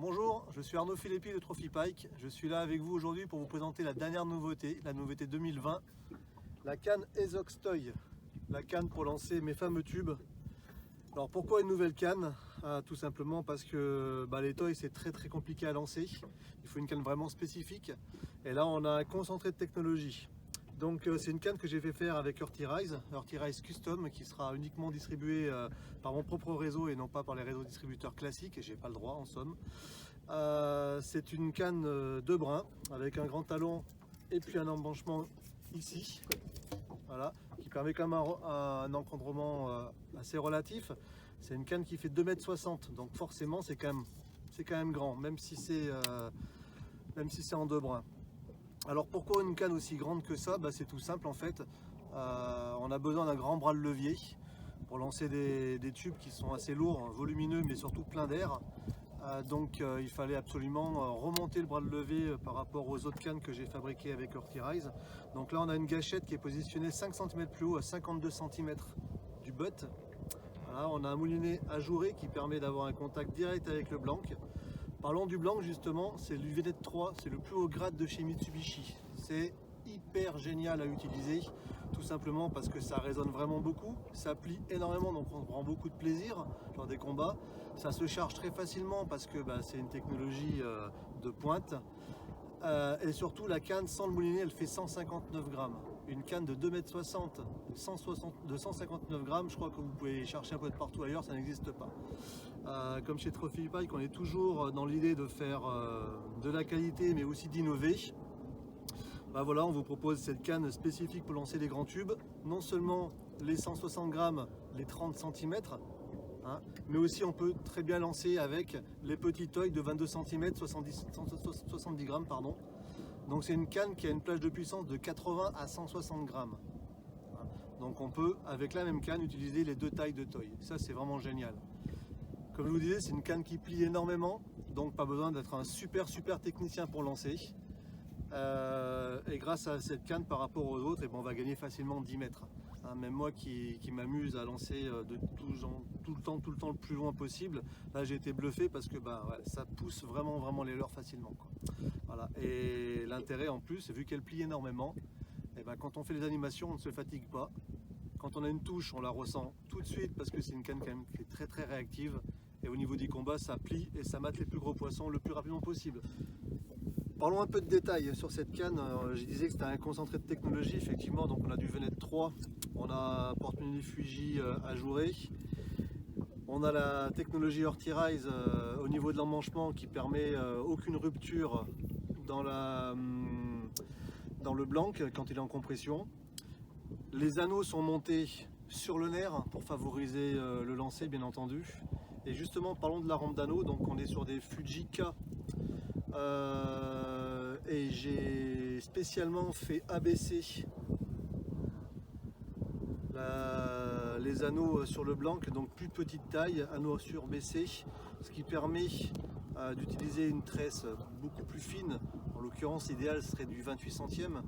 Bonjour, je suis Arnaud Philippi de Trophy Pike. Je suis là avec vous aujourd'hui pour vous présenter la dernière nouveauté, la nouveauté 2020, la canne Ezox Toy, la canne pour lancer mes fameux tubes. Alors pourquoi une nouvelle canne? Tout simplement parce que les toys c'est très compliqué à lancer. Il faut une canne vraiment spécifique. Et là on a un concentré de technologie. Donc c'est une canne que j'ai fait faire avec Urtirise Custom, qui sera uniquement distribuée par mon propre réseau et non pas par les réseaux distributeurs classiques, et j'ai pas le droit en somme. C'est une canne de brin avec un grand talon et puis un embranchement ici, voilà, qui permet quand même un encadrement assez relatif. C'est une canne qui fait 2,60 m, donc forcément c'est quand même grand, même si c'est en deux brins. Alors pourquoi une canne aussi grande que ça? C'est tout simple en fait. On a besoin d'un grand bras de levier pour lancer des tubes qui sont assez lourds, volumineux mais surtout plein d'air. Donc il fallait absolument remonter le bras de levier par rapport aux autres cannes que j'ai fabriquées avec Urtirise. Donc là on a une gâchette qui est positionnée 5 cm plus haut à 52 cm du butt. Voilà, on a un moulinet ajouré qui permet d'avoir un contact direct avec le blanc. Parlons du blanc justement, c'est le Venet 3, c'est le plus haut grade de chez Mitsubishi. C'est hyper génial à utiliser, tout simplement parce que ça résonne vraiment beaucoup, ça plie énormément, donc on prend beaucoup de plaisir lors des combats. Ça se charge très facilement parce que c'est une technologie de pointe. Et surtout la canne sans le moulinet elle fait 159 grammes. Une canne de 2,60 m de 159 grammes, je crois que vous pouvez chercher un peu de partout ailleurs, ça n'existe pas. Comme chez Trophy Pike, on est toujours dans l'idée de faire de la qualité mais aussi d'innover. Voilà, on vous propose cette canne spécifique pour lancer les grands tubes, non seulement les 160 grammes, les 30 cm, mais aussi on peut très bien lancer avec les petits toys de 22 cm, 70 grammes, pardon. Donc c'est une canne qui a une plage de puissance de 80 à 160 grammes. Donc on peut, avec la même canne, utiliser les deux tailles de toy. Ça c'est vraiment génial. Comme je vous disais, c'est une canne qui plie énormément, donc pas besoin d'être un super technicien pour lancer. Et grâce à cette canne par rapport aux autres, on va gagner facilement 10 mètres. Même moi qui m'amuse à lancer de tout le temps le plus loin possible, là j'ai été bluffé parce que ça pousse vraiment les leurres facilement, quoi. Voilà. Et l'intérêt en plus, vu qu'elle plie énormément, quand on fait les animations on ne se fatigue pas. Quand on a une touche on la ressent tout de suite parce que c'est une canne quand même qui est très réactive. Et au niveau du combat ça plie et ça mate les plus gros poissons le plus rapidement possible. Parlons un peu de détails sur cette canne. Je disais que c'était un concentré de technologie, effectivement. Donc on a du Venet 3, on a un porte-moulinet Fuji ajouré, on a la technologie Urtirise au niveau de l'emmanchement qui permet aucune rupture dans le blanc quand il est en compression. Les anneaux sont montés sur le nerf pour favoriser le lancer, bien entendu. Et justement, parlons de la rampe d'anneaux. Donc on est sur des Fuji K. Et j'ai spécialement fait abaisser les anneaux sur le blanc, donc plus petite taille, anneaux surbaissés, ce qui permet d'utiliser une tresse beaucoup plus fine. En l'occurrence, l'idéal serait du 28 centièmes,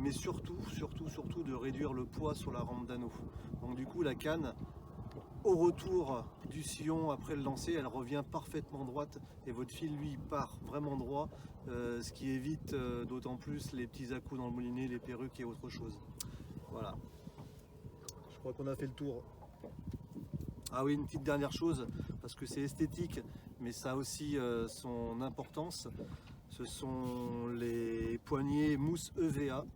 mais surtout de réduire le poids sur la rampe d'anneaux. Donc du coup, la canne, au retour du sillon après le lancer, elle revient parfaitement droite et votre fil lui part vraiment droit, ce qui évite d'autant plus les petits à-coups dans le moulinet, les perruques et autre chose. Voilà, je crois qu'on a fait le tour. Ah oui, une petite dernière chose, parce que c'est esthétique mais ça a aussi son importance, ce sont les poignées mousse EVA.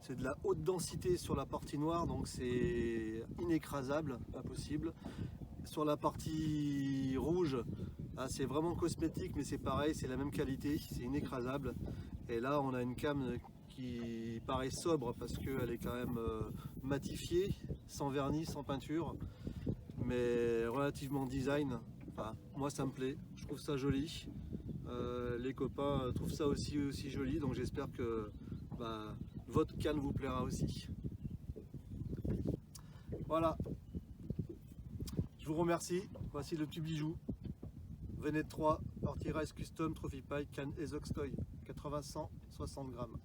C'est de la haute densité sur la partie noire, donc c'est inécrasable, pas possible. Sur la partie rouge, c'est vraiment cosmétique, mais c'est pareil, c'est la même qualité, c'est inécrasable. Et là, on a une canne qui paraît sobre parce qu'elle est quand même matifiée, sans vernis, sans peinture, mais relativement design. Moi, ça me plaît, je trouve ça joli. Les copains trouvent ça aussi joli, donc j'espère que votre canne vous plaira aussi. Voilà, je vous remercie. Voici le petit bijou Venet 3 Urtirise Custom Trophy Pike canne Ezox Toy 80-160 grammes.